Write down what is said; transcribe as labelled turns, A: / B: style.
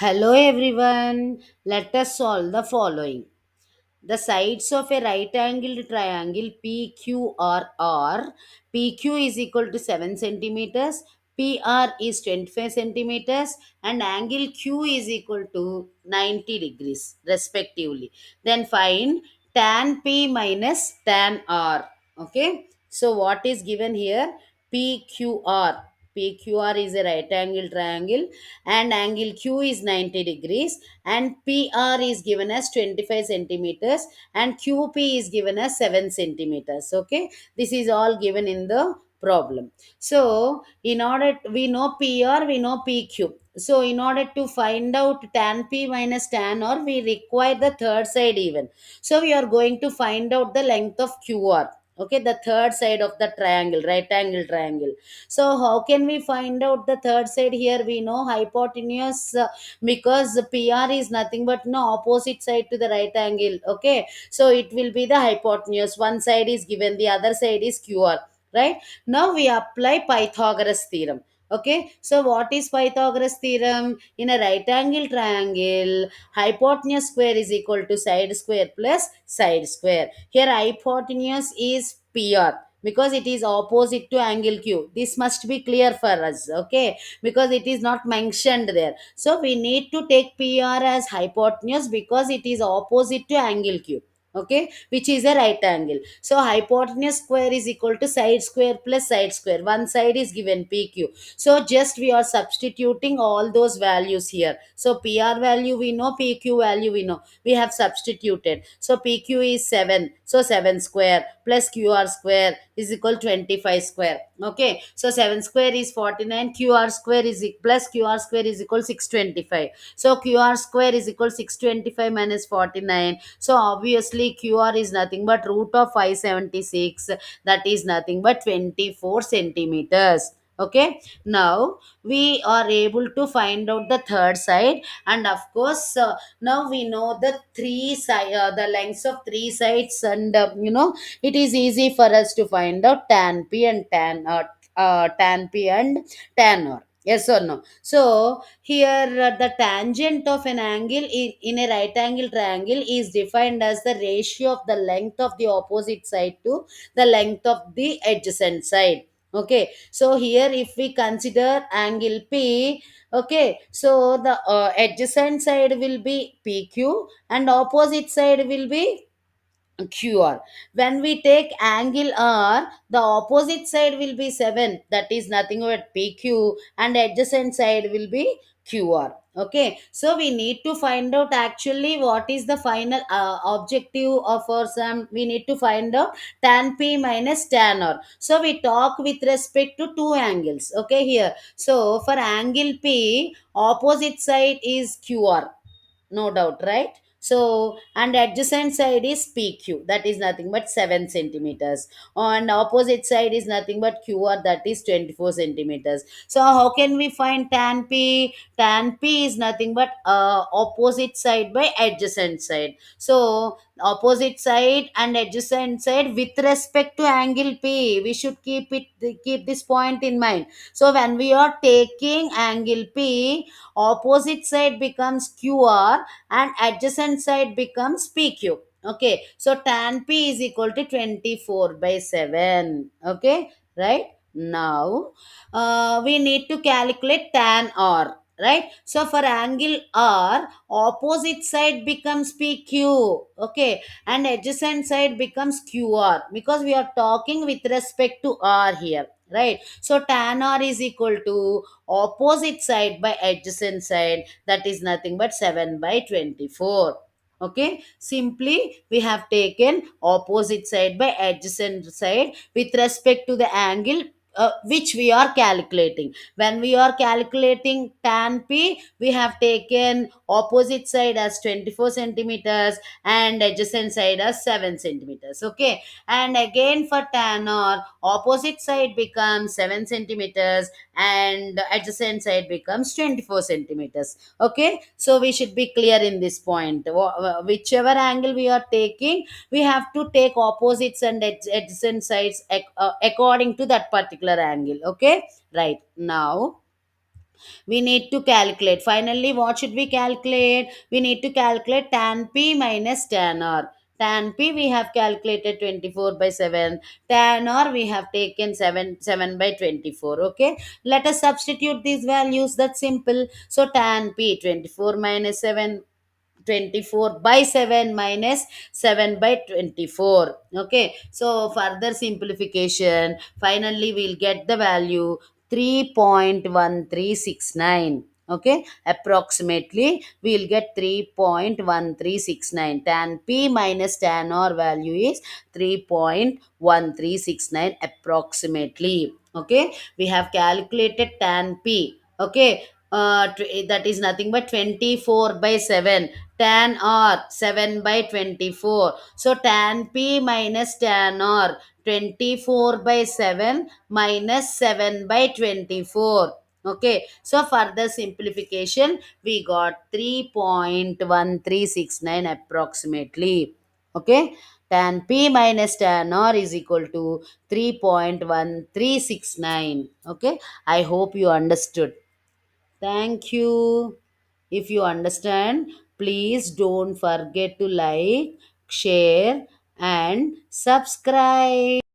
A: Hello everyone. Let us solve the following. The sides of a right angled triangle PQRR, PQ is equal to 7 centimeters, PR is 25 centimeters, and angle Q is equal to 90 degrees, respectively. Then find tan P minus tan R. Okay, so what is given here? PQR. PQR is a right angle triangle and angle Q is 90 degrees, and PR is given as 25 centimeters and QP is given as 7 centimeters. Okay, this is all given in the problem. So in order, we know PR, we know PQ. So in order to find out tan P minus tan R, we require the third side even. So we are going to find out the length of QR. Okay, the third side of the triangle, right angle triangle. So how can we find out the third side? Here we know hypotenuse, because PR is nothing but no opposite side to the right angle. Okay, so it will be the hypotenuse. One side is given, the other side is QR. Right, now we apply Pythagoras theorem. Okay, so what is Pythagoras theorem? In a right angle triangle, hypotenuse square is equal to side square plus side square. Here hypotenuse is PR because it is opposite to angle Q. This must be clear for us. Okay, because it is not mentioned there. So we need to take PR as hypotenuse because it is opposite to angle Q. Okay, which is a right angle. So hypotenuse square is equal to side square plus side square. One side is given PQ. So just we are substituting all those values here. So PR value we know, PQ value we know. We have substituted. So PQ is 7. So 7 square plus QR square is equal 25 square. Okay. So 7 square is 49. QR square is plus QR square is equal 625. So QR square is equal 625 minus 49. So obviously QR is nothing but root of 576. That is nothing but 24 centimeters. Okay, now we are able to find out the third side, and of course now we know the the lengths of three sides, and it is easy for us to find out tan P and tan P and tan R. Yes or no? So here the tangent of an angle in a right angle triangle is defined as the ratio of the length of the opposite side to the length of the adjacent side. Okay, so here if we consider angle P, okay, so the adjacent side will be PQ and opposite side will be QR. When we take angle R, the opposite side will be 7, that is nothing but PQ, and adjacent side will be QR. Okay, so we need to find out actually what is the final objective of our sum. We need to find out tan P minus tan R. So we talk with respect to two angles. Okay, here. So for angle P, opposite side is QR, no doubt, right? So and adjacent side is PQ, that is nothing but 7 centimeters, and opposite side is nothing but QR, that is 24 centimeters. So how can we find tan P? Tan P is nothing but opposite side by adjacent side. So opposite side and adjacent side with respect to angle P, we should keep this point in mind. So when we are taking angle P, opposite side becomes QR and adjacent side becomes PQ. Okay, so tan P is equal to 24 by 7. Okay, right? Now we need to calculate tan R. Right, so for angle R, opposite side becomes PQ, okay, and adjacent side becomes QR because we are talking with respect to R here, right? So tan R is equal to opposite side by adjacent side, that is nothing but 7 by 24. Okay, simply we have taken opposite side by adjacent side with respect to the angle which we are calculating. When we are calculating tan P, we have taken opposite side as 24 centimeters and adjacent side as 7 centimeters. Okay, and again for tan R, opposite side becomes 7 centimeters and adjacent side becomes 24 centimeters. Okay, so we should be clear in this point. Whichever angle we are taking, we have to take opposites and adjacent sides according to that particular angle. Okay, right. Now We need to calculate. Finally, what should we calculate? We need to calculate tan p minus tan r. Tan p we have calculated 24 by 7. Tan r we have taken 7 by 24. Okay. Let us substitute these values. That's simple. So tan p 24 minus 7, 24 by 7 minus 7 by 24. Okay, so further simplification, finally we'll get the value 3.1369. Okay, approximately we'll get 3.1369. Tan p minus tan r value is 3.1369 approximately. Okay, we have calculated tan p. Okay, that is nothing but 24 by 7. Tan r 7 by 24. So tan p minus tan r 24 by 7 minus 7 by 24. Okay, so further simplification, we got 3.1369 approximately. Okay, tan p minus tan r is equal to 3.1369. Okay, I hope you understood. Thank you. If you understand, please don't forget to like, share, and subscribe.